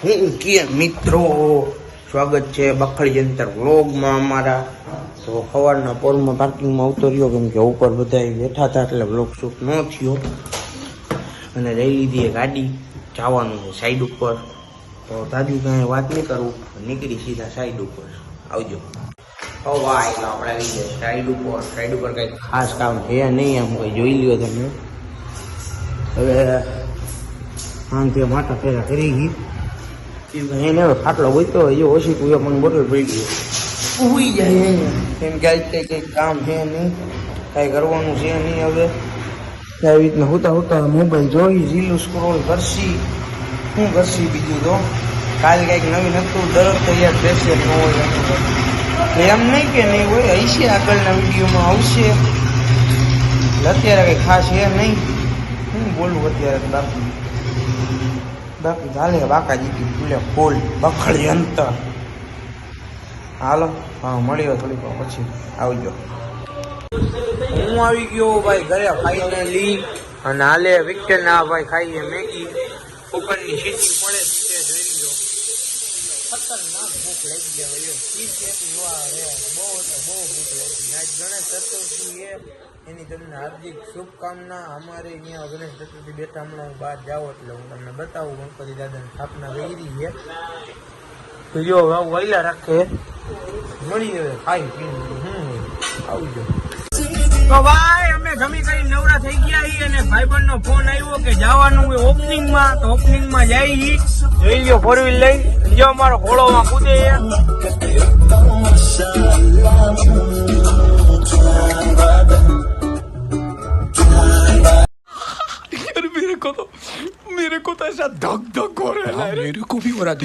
હું કે મિત્રો સ્વાગત છે બખડી જંતર વ્લોગમાં અમારા. તો સવારના પોરમાં પાર્કિંગમાં આવતો રહ્યો કેમ કે ઉપર બધા બેઠા હતા એટલે વ્લોગ શૂટ ન થયો અને લઈ લીધી ગાડી જવાનું છે સાઈડ ઉપર. તો દાદી કાંઈ વાત નહીં કરું, નીકળી સીધા સાઈડ ઉપર. આવજો. ભાઈ આપણે આવી ગયા સાઈડ ઉપર. સાઈડ ઉપર કંઈક ખાસ કામ છે નહીં, આમ કંઈ જોઈ લ્યો તમે. હવે આમ તે માટા ફેરા કરી ગઈ એને ખાટલો ગોઈતો હોય ઓછી તું મને બોટલ પડી ગઈ ઉઈ જાય એમ કે કંઈક કામ છે નહીં, કાંઈ કરવાનું છે નહીં. હવે આવી રીતના હોતા હોતા મોબાઈલ જોઈ રીલું સ્ક્રોલ કરશી. શું કરશી બીજું તો કાલે કંઈક નવીન હતું દરરોજ તૈયાર રહેશે ન હોય એમ નહીં કે નહીં હોય, હશે આગળના વિડીયોમાં આવશે. અત્યારે કંઈ ખાસ છે નહીં. હું બોલું અત્યારે બાકી બાકી ચાલે બાકાજી કી ફૂલે ફૂલ બખડી અંતર. હાલો હા મળ્યો થોડીક પછી આવજો. હું આવી ગયો ભાઈ ઘરે ફાઇનલી. અને હાલે વિકેન્ડ ના ભાઈ ખાઈએ મેગી. ઉપરની સીટી પડે છે જોઈ લો. ખતરનાક ભૂખ લાગી ગયા બહુ ભૂખ લાગી. આજ ગણેશ ચતુર્થી એની તમને હાર્દિક શુભકામના. અમારે અહીંયા ગણેશ ચતુર્થી બેઠા હમણાં હું બહાર જાઉં એટલે હું તમને બતાવું. ગણપતિ દાદાની સ્થાપના કરી છે તો જો વહેલા રાખે મળી હવે ખાઈ પીને આવજો. તો ભાઈ અમે જમી કરી નવરા થઈ ગયા છીએ અને ભાઈબંધ નો ફોન આવ્યો કે જવાનું હોય ઓપનિંગમાં. તો ઓપનિંગમાં જઈ જોઈ લ્યો ફોર વ્હીલ લઈ જો અમારો ઘોડોમાં કૂદે. मेरे को तो ऐसा धक धक हो रहा है, मेरे को भी हो रहा है.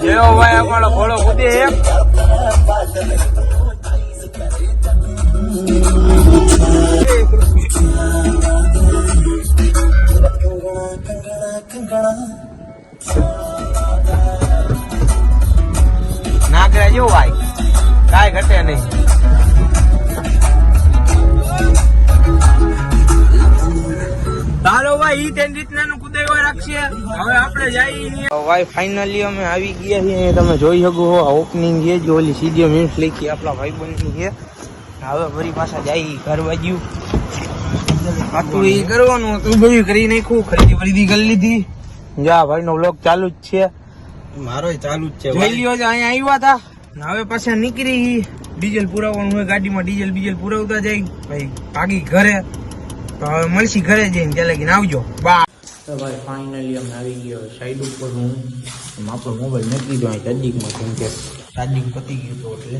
જેવો ભાઈ અમારો ઘોડો કૂદે. નાગરા જો ભાઈ કાંઈ ઘટે નહીં. ચાલો ભાઈ તેની રીતના કુદાવા રાખશે. હવે આપણે જઈએ ભાઈ ફાઇનલી અમે આવી ગયા છીએ. તમે જોઈ શકો ઓપનિંગ છે જે ઓલી સીધી મીન્સ લખી આપણા ભાઈબંધની છે. હવે ફરી પાછા જઈ ઘર બાજુ. આટલું એ કરવાનું હતું બધું કરી નાખ્યું. ખરીદી કરી લીધી. જા ભાઈ નો વ્લોગ ચાલુ જ છે. મારો ચાલુ જ છે. જોઈ લ્યો છે અહીંયા આવ્યા હતા હવે પાછા નીકળી. ડીઝલ પુરાવવાનું હોય ગાડીમાં. ડીઝલ પુરાવતા જાય ભાઈ ભાગી ઘરે. તો હવે મળશી ઘરે જઈને ત્યાં લગીને આવજો. બા તો ભાઈ ફાઇનલી અમે આવી ગયો સાઈડ ઉપર. હું આપણો મોબાઈલ મૂકી દો અહીં ચાર્જિંગમાં કેમ કે ચાર્જિંગ પતી ગયું હતું એટલે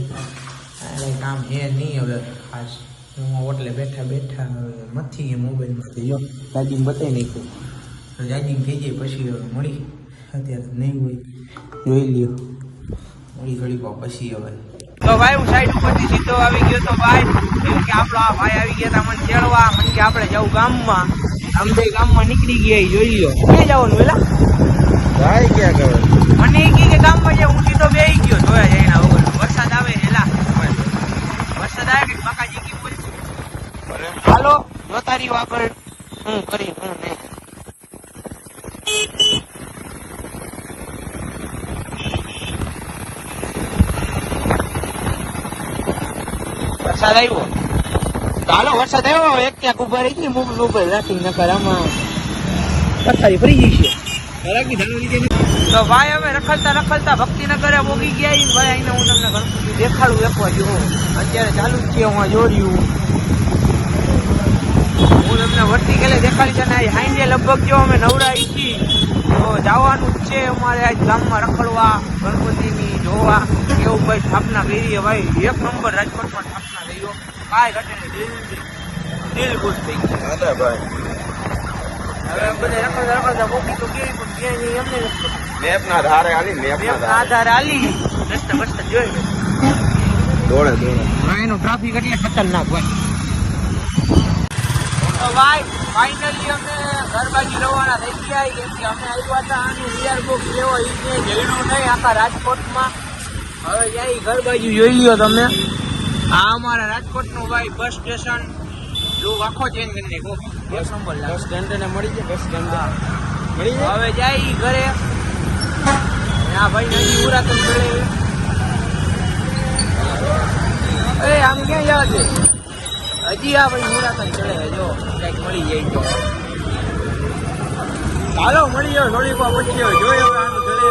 કંઈ કામ છે નહીં હવે ખાસ. હું ઓટલે બેઠા બેઠા મથી ગયા મોબાઈલમાંથી જો ચાર્જિંગ બતાવી નાખ્યું. તો ચાર્જિંગ થઈ જાય પછી હવે મળી. અત્યારે નહીં હોય જોઈ લ્યો મળી ઘડી પછી હવે. તો ભાઈ હું સાઈડ ઉપરથી સીધો આવી ગયો તો ભાઈ કેમ કે આપણો આ ભાઈ આવી ગયા હતા મને તેડવા. મને કે આપણે જવું ગામમાં. આમ તો ગામમાં નીકળી ગયા જોઈ લ્યો. ક્યાં જવાનું પેલા ભાઈ ક્યાં કરે મને એ કે ગામમાં જે હું સીધો બેસી ગયો જોયા જઈને વગર. વરસાદ આવે એલા વરસાદ આવે કે બાકાજી કી બોલ. હાલો જોતા રહ્યો આગળ હું કરી હું નહીં. વરસાદ આવ્યો. ચાલો વરસાદ આવ્યો એક ક્યાંક ઉભા રહી ગઈ મોબાઈલ રાખી નકર આમાં પથારી ફરી જઈ છે. તો ભાઈ અમે રખડતા ભક્તિનગરે પોગી ગયા. ભાઈ અહીંને હું તમને ગણપતિ દેખાડું એકવાર જો અત્યારે ચાલુ જ છે. હું જોડ્યું હું તમને વર્ટિકલે દેખાડી છે ને હાઈન્ડે લગભગ જો અમે નવરાઈ છીએ તો જવાનું જ છે અમારે આજ ગામમાં રખડવા ગણપતિની જોવા. એવું ભાઈ સ્થાપના કરી ભાઈ એક નંબર રાજકોટમાં સ્થાપના થઈ ગયો. કાંઈ ઘટે નહીં. દિલ ખુશ થઈ ગયું ભાઈ. હવે બધા રખડતા પોકી તો કેવી પણ ક્યાંય નહીં એમને મેપના આધારે હાલી મેપના આધારે હાલી રસ્તા જોઈ દોડે એનું ટ્રાફિક એટલે ખતરનાક હોય. તો ભાઈ ફાઇનલી અમે ઘર બાજુ રવાના થઈ ગયા કેમ કે અમે આવ્યા હતા અને રિયર બુક લેવો એ ક્યાંય જઈડું નહીં આખા રાજકોટમાં. હવે જાય ઘર બાજુ જોઈ લ્યો તમે. આ અમારા રાજકોટનું ભાઈ બસ સ્ટેશન લુક આખો ચેન્જ કરી નાખ્યો. બસ સ્ટેન્ડ ને મળી જાય. બસ સ્ટેન્ડ મળી જાય. હવે જાય ઘરે આ ભાઈ નદી પુરાતન ચડે. એ આમ ક્યાં જવા છે? હજી આ ભાઈ પુરાતન ચડે. જો કંઈક મળી જાય તો ચાલો મળી જાવ. થોડીક વાર પછી જોયો આનું ચડે.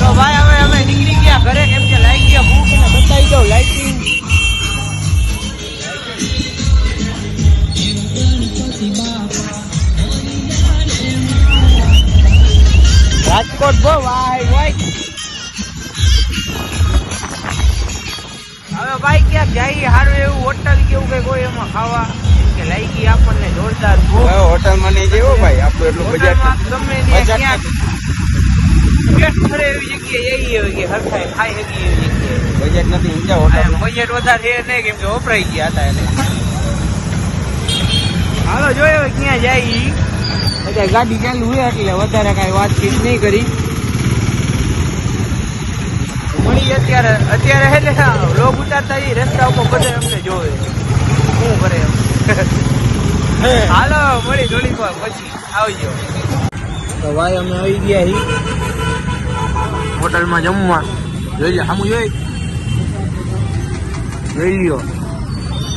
તો ભાઈ હવે અમે નીકળી ગયા ઘરે, કેમ કે લાઈટ ગયા ભૂખ ને બતાવી દઉં લાઇટિંગ. રાજકોટ બહુ વાય વાય. હવે ભાઈ ક્યાંક જઈએ સારું એવું હોટલ કેવું કઈ કોઈ એમાં ખાવા કે લઈ ગઈ આપણને જોરદાર હોટલ માં નહીં જેવો ભાઈ આપણું એટલું બજેટ ગમે ત્યાં પેટ ભરે એવી જગ્યાએ જઈએ કે હરખાય ખાઈ શકી એવી જગ્યાએ. બજેટ નથી ઊંચા હોટલ બજેટ વધારે છે નહીં, કેમ કે વપરાઈ ગયા હતા એટલે. હાલો જોયો ક્યાં જાય. બધા ગાડી ચાલુ હોય એટલે વધારે કાંઈ વાતચીત નહીં કરી. મળી અત્યારે એટલે લોક ઉતારતા જઈ રસ્તા ઉપર બધા અમને જોવે શું કરે એમ. હાલો મળી થોડીક વાર પછી આવજો. તો ભાઈ અમે આવી ગયા છીએ હોટલમાં જમવા. જોઈ લે સામું જોઈ લ્યો.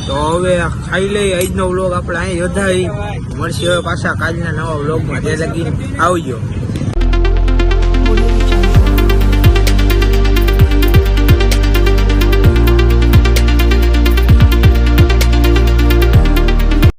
તો હવે ખાઈ લઈ. આજનો વ્લોગ આપણે અહીં વધારી મળશે હવે પાછા કાલના નવા વ્લોગમાં. તે લગી આવજો.